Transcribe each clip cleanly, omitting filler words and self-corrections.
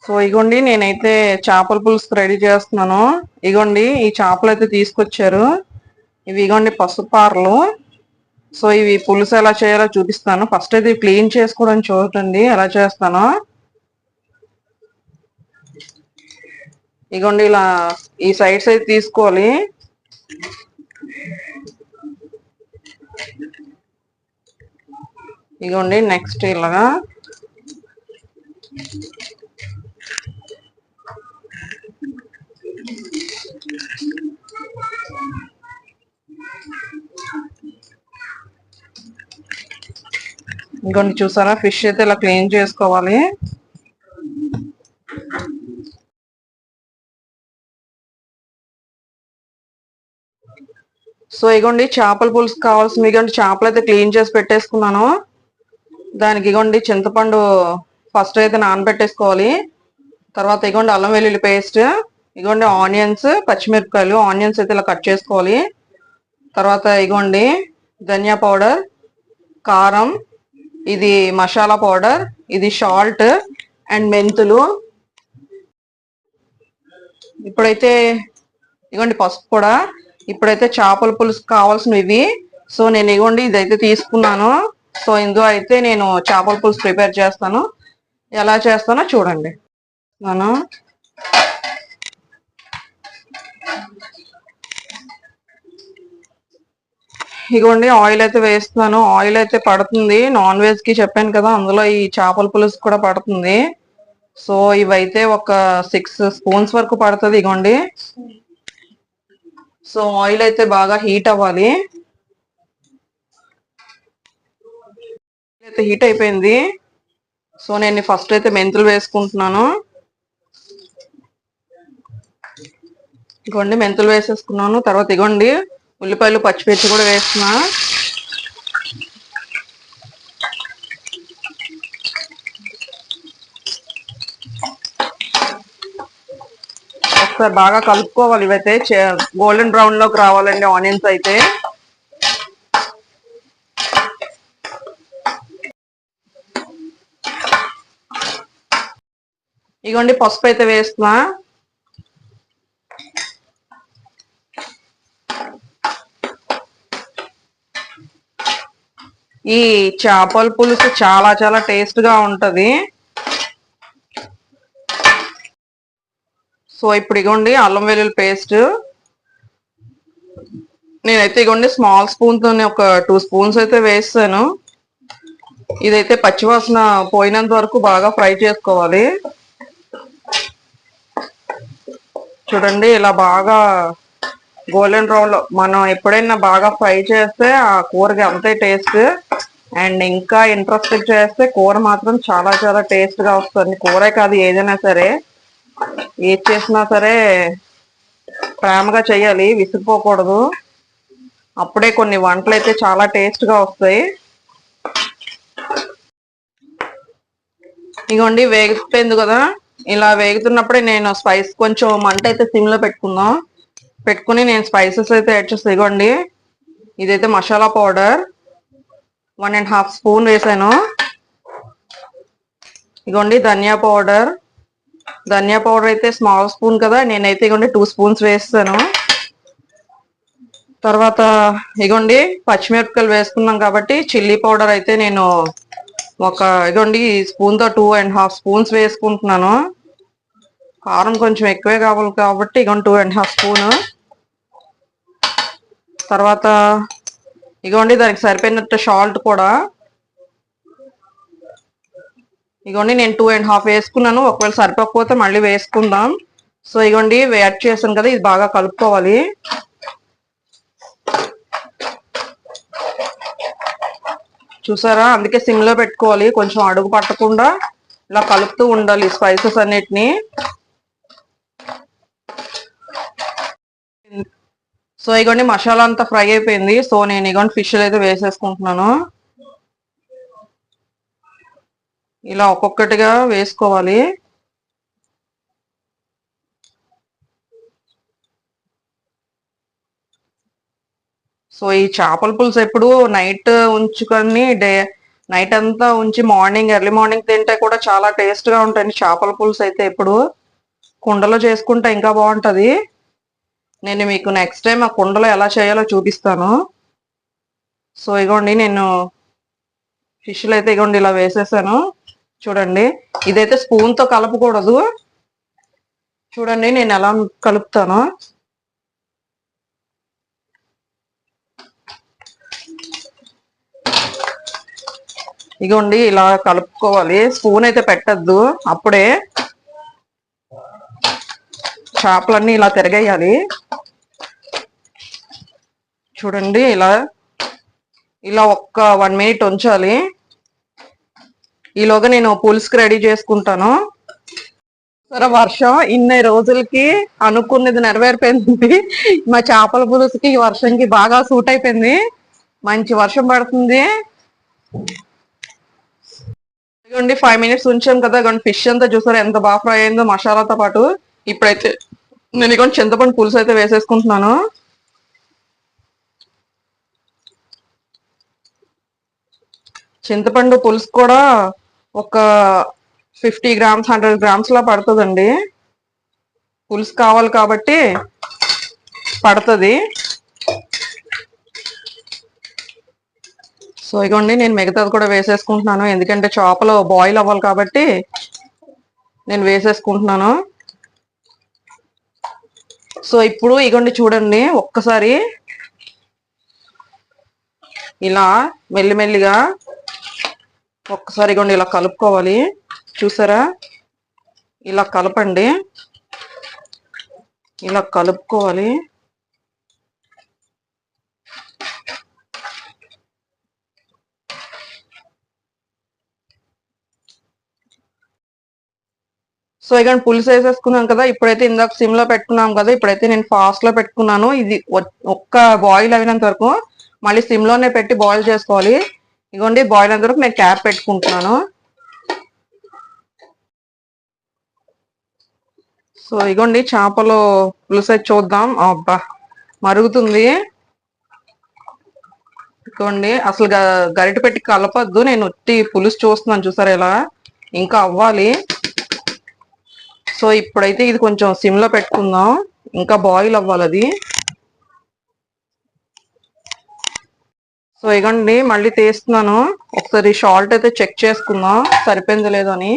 So ఇగోండి నేనైతే చేపల పులుసు రెడీ చేస్తున్నాను. ఇగోండి ఈ చేపలు అయితే తీసుకొచ్చారు. ఇవి ఇగోండి పసుపారలు. సో ఇవి పులుసు ఎలా చేయాలో చూపిస్తాను. ఫస్ట్ అయితే క్లీన్ చేసుకోవడం చూడండి ఎలా చేస్తానో. ఇగోండి ఇలా ఈ సైడ్స్ అయితే తీసుకోవాలి. ఇగోండి నెక్స్ట్ ఇలాగా ఇంకొన్ని చూసారా ఫిష్ అయితే ఇలా క్లీన్ చేసుకోవాలి. సో ఇగోండి చేపల పులుసు కావాల్సింది ఇగోండి చేపలు అయితే క్లీన్ చేసి పెట్టేసుకున్నాను. దానికి ఇగోండి చింతపండు ఫస్ట్ అయితే నానబెట్టేసుకోవాలి. తర్వాత ఇగోండి అల్లం వెల్లుల్లి పేస్ట్, ఇగోండి ఆనియన్స్, పచ్చిమిరపకాయలు. ఆనియన్స్ అయితే ఇలా కట్ చేసుకోవాలి. తర్వాత ఇగోండి ధనియా పౌడర్, కారం, ఇది మసాలా పౌడర్, ఇది సాల్ట్ అండ్ మెంతులు. ఇప్పుడైతే ఇగోండి పసుపు కూడా. ఇప్పుడైతే చేపల పులుసు కావాల్సినవి ఇవి. సో నేను ఇగోండి ఇదైతే తీసుకున్నాను. సో ఇందులో అయితే నేను చేపల పులుసు ప్రిపేర్ చేస్తాను. ఎలా చేస్తానో చూడండి. నేను ఇగోండి ఆయిల్ అయితే వేస్తున్నాను. ఆయిల్ అయితే పడుతుంది. నాన్ వెజ్ కి చెప్పాను కదా, అందులో ఈ చేపల పులుసు కూడా పడుతుంది. సో ఇవైతే ఒక 6 స్పూన్స్ వరకు పడుతుంది. ఇగోండి సో ఆయిల్ అయితే బాగా హీట్ అవ్వాలి. అయితే హీట్ అయిపోయింది. సో నేను ఫస్ట్ అయితే మెంతులు వేసుకుంటున్నాను. ఇగోండి మెంతులు వేసేసుకున్నాను. తర్వాత ఇగోండి ఉల్లిపాయలు, పచ్చిమిర్చి కూడా వేస్తున్నా. ఒకసారి బాగా కలుపుకోవాలి. ఇవైతే గోల్డెన్ బ్రౌన్ లోకి రావాలండి ఆనియన్స్ అయితే. ఇగోండి పసుపు అయితే వేస్తున్నా. ఈ చేపల పులుసు చాలా చాలా టేస్ట్ గా ఉంటది. సో ఇప్పుడు ఇగోండి అల్లం వెల్లుల్లి పేస్ట్. నేనైతే ఇగోండి స్మాల్ స్పూన్ తోనే ఒక 2 స్పూన్స్ అయితే వేస్తాను. ఇదైతే పచ్చివాసన పోయినంత వరకు బాగా ఫ్రై చేసుకోవాలి. చూడండి ఇలా బాగా గోల్డెన్ బ్రౌన్ లో మనం ఎప్పుడైనా బాగా ఫ్రై చేస్తే ఆ కూరకి అంతే టేస్ట్. అండ్ ఇంకా ఇంట్రెస్ట్ చేస్తే కూర మాత్రం చాలా చాలా టేస్ట్ గా వస్తుంది. కూరే కాదు ఏదైనా సరే, ఏది చేసినా సరే ప్రేమగా చేయాలి, విసిగిపోకూడదు. అప్పుడే కొన్ని వంటలు అయితే చాలా టేస్ట్ గా వస్తాయి. ఇగోండి వేగిపోయింది కదా. ఇలా వేగుతున్నప్పుడే నేను స్పైస్ కొంచెం మంట అయితే సిమ్ లో పెట్టుకుని నేను స్పైసెస్ అయితే యాడ్ చేస్తాను. ఇగోండి ఇదైతే మసాలా పౌడర్ 1.5 స్పూన్ వేసాను. ఇగోండి ధనియా పౌడర్ అయితే స్మాల్ స్పూన్ కదా, నేనైతే ఇగోండి 2 స్పూన్స్ వేస్తాను. తర్వాత ఇగోండి పచ్చిమిరపకాయలు వేసుకున్నాం కాబట్టి చిల్లీ పౌడర్ అయితే నేను ఇగోండి స్పూన్ తో 2.5 స్పూన్స్ వేసుకుంటున్నాను. కారం కొంచెం ఎక్కువే కావాలి కాబట్టి ఇగోండి 2.5 స్పూన్. తర్వాత ఇగోండి దానికి సరిపోయినట్టు సాల్ట్ కూడా. ఇగోండి నేను 2.5 వేసుకున్నాను. ఒకవేళ సరిపోకపోతే మళ్ళీ వేసుకుందాం. సో ఇగోండి యాడ్ చేశాను కదా, ఇది బాగా కలుపుకోవాలి. చూసారా, అందుకే సిమ్ లో పెట్టుకోవాలి. కొంచెం అడుగు పట్టకుండా ఇలా కలుపుతూ ఉండాలి స్పైసెస్ అన్నిటిని. సో ఇగోండి మసాలా అంతా ఫ్రై అయిపోయింది. సో నేను ఇగోండి ఫిష్ అయితే వేసేసుకుంటున్నాను. ఇలా ఒక్కొక్కటిగా వేసుకోవాలి. సో ఈ చేపల పులుసు ఎప్పుడు నైట్ ఉంచుకొని నైట్ అంతా ఉంచి మార్నింగ్ ఎర్లీ మార్నింగ్ తింటే కూడా చాలా టేస్ట్ గా ఉంటాయి చేపల పులుసు అయితే. ఇప్పుడు కుండలో చేసుకుంటే ఇంకా బాగుంటది. నేను మీకు నెక్స్ట్ టైం ఆ కుండలో ఎలా చేయాలో చూపిస్తాను. సో ఇగోండి నేను ఫిష్లు అయితే ఇగోండి ఇలా వేసేసాను. చూడండి, ఇదైతే స్పూన్ తో కలపకూడదు. చూడండి నేను ఎలా కలుపుతాను. ఇగోండి ఇలా కలుపుకోవాలి. స్పూన్ అయితే పెట్టద్దు. అప్పుడే చేపలన్నీ ఇలా తిరగేయాలి. చూడండి ఇలా ఇలా ఒక్క 1 మినిట్ ఉంచాలి. ఈలోగా నేను పులుసుకి రెడీ చేసుకుంటాను. సరే, వర్షం ఇన్ని రోజులకి అనుకున్నది నెరవేరిపోయింది. మా చేపల పులుసుకి ఈ వర్షంకి బాగా సూట్ అయిపోయింది. మంచి వర్షం పడుతుంది. ఇదిగోండి 5 మినిట్స్ ఉంచాం కదా. ఇదిగోండి ఫిష్ అంతా చూసారా ఎంత బాగా ఫ్రై అయిందో మసాలాతో పాటు. ఇప్పుడైతే నేను ఇదిగోండి చింతపండు పులుసు అయితే వేసేసుకుంటున్నాను. చింతపండు పులుసు కూడా ఒక 50 గ్రామ్స్ 100 గ్రామ్స్ లా పడుతుందండి. పులుసు కావాలి కాబట్టి పడుతుంది. సో ఇగోండి నేను మిగతాది కూడా వేసేసుకుంటున్నాను. ఎందుకంటే చేపలు బాయిల్ అవ్వాలి కాబట్టి నేను వేసేసుకుంటున్నాను. సో ఇప్పుడు ఇగోండి చూడండి ఒక్కసారి ఇలా మెల్లిమెల్లిగా ఒక్కసారి ఇగోండి ఇలా కలుపుకోవాలి. చూసారా, ఇలా కలపండి. ఇలా కలుపుకోవాలి. సో ఇక పులుసు వేసేసుకున్నాం కదా. ఇప్పుడైతే ఇందాక సిమ్ లో పెట్టుకున్నాం కదా. ఇప్పుడైతే నేను ఫాస్ట్ లో పెట్టుకున్నాను. ఇది ఒక్క బాయిల్ అయినంత వరకు మళ్ళీ సిమ్ లోనే పెట్టి బాయిల్ చేసుకోవాలి. ఇగోండి బాయిల్ అయినంత వరకు నేను క్యాప్ పెట్టుకుంటున్నాను. సో ఇగోండి చేపలు పులుసు అయితే చూద్దాం. అబ్బా మరుగుతుంది. ఇగోండి అసలు గరిట పెట్టి కలపద్దు. నేను ఒట్టి పులుసు చూస్తున్నాను. చూసారా ఇలా ఇంకా అవ్వాలి. సో ఇప్పుడైతే ఇది కొంచెం సిమ్ లో పెట్టుకుందాం. ఇంకా బాయిల్ అవ్వాలి అది. సో ఇగోండి మళ్ళీ తీస్తున్నాను. ఒకసారి సాల్ట్ అయితే చెక్ చేసుకుందాం సరిపోయింది లేదో అని.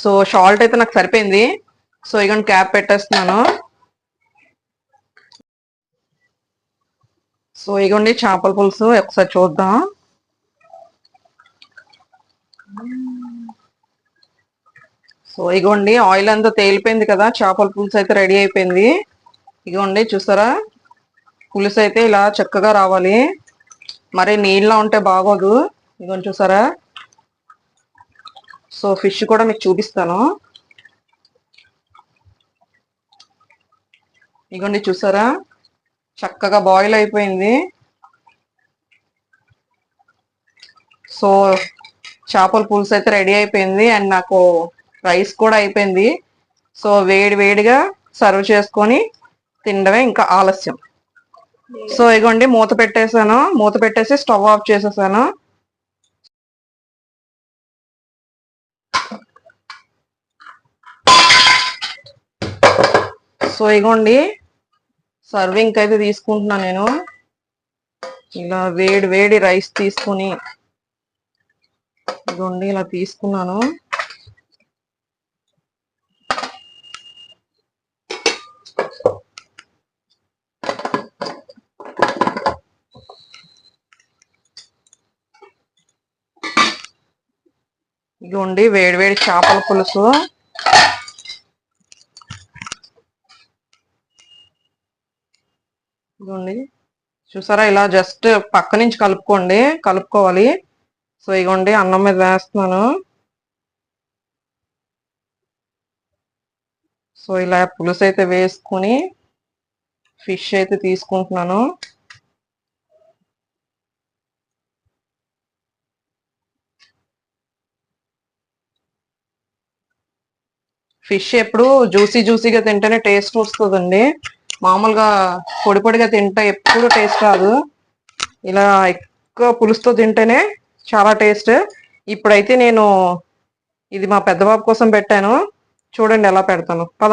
సో సాల్ట్ అయితే నాకు సరిపోయింది. సో ఇగోండి క్యాప్ పెట్టేస్తున్నాను. సో ఇగోండి చేపల పులుసు ఒకసారి చూద్దాం. సో ఇగోండి ఆయిల్ అంతా తేలిపోయింది కదా. చేపల పులుసు అయితే రెడీ అయిపోయింది. ఇగోండి చూసారా, పులుసు అయితే ఇలా చక్కగా రావాలి. మరి నీళ్ళ ఉంటే బాగోదు. ఇగోండి చూసారా. సో ఫిష్ కూడా మీకు చూపిస్తాను. ఇగోండి చూసారా, చక్కగా బాయిల్ అయిపోయింది. సో చేపల పులుసు అయితే రెడీ అయిపోయింది. అండ్ నాకు రైస్ కూడా అయిపోయింది. సో వేడి వేడిగా సర్వ్ చేసుకొని తినడమే ఇంకా ఆలస్యం. సో ఇగోండి మూత పెట్టేసాను. మూత పెట్టేసి స్టవ్ ఆఫ్ చేసేసాను. సో ఇగోండి సర్వింగ్ అయితే తీసుకుంటున్నా నేను. ఇలా వేడి వేడి రైస్ తీసుకుని ఇగోండి ఇలా తీసుకున్నాను. ఇగోండి వేడి వేడి చేపల పులుసు. ఇగోండి చూసారా, ఇలా జస్ట్ పక్క నుంచి కలుపుకోవాలి. సో ఇగోండి అన్నం మీద వేస్తున్నాను. సో ఇలా పులుసు అయితే వేసుకుని ఫిష్ అయితే తీసుకుంటున్నాను. ఫిష్ ఎప్పుడు జ్యూసీ జ్యూసీగా తింటేనే టేస్ట్ వస్తుందండి. మామూలుగా పొడి పొడిగా తింటే ఎప్పుడు టేస్ట్ రాదు. ఇలా ఎక్కువ పులుసుతో తింటేనే చాలా టేస్ట్. ఇప్పుడైతే నేను ఇది మా పెద్ద బాబు కోసం పెట్టాను. చూడండి ఎలా పెడతాను. పద.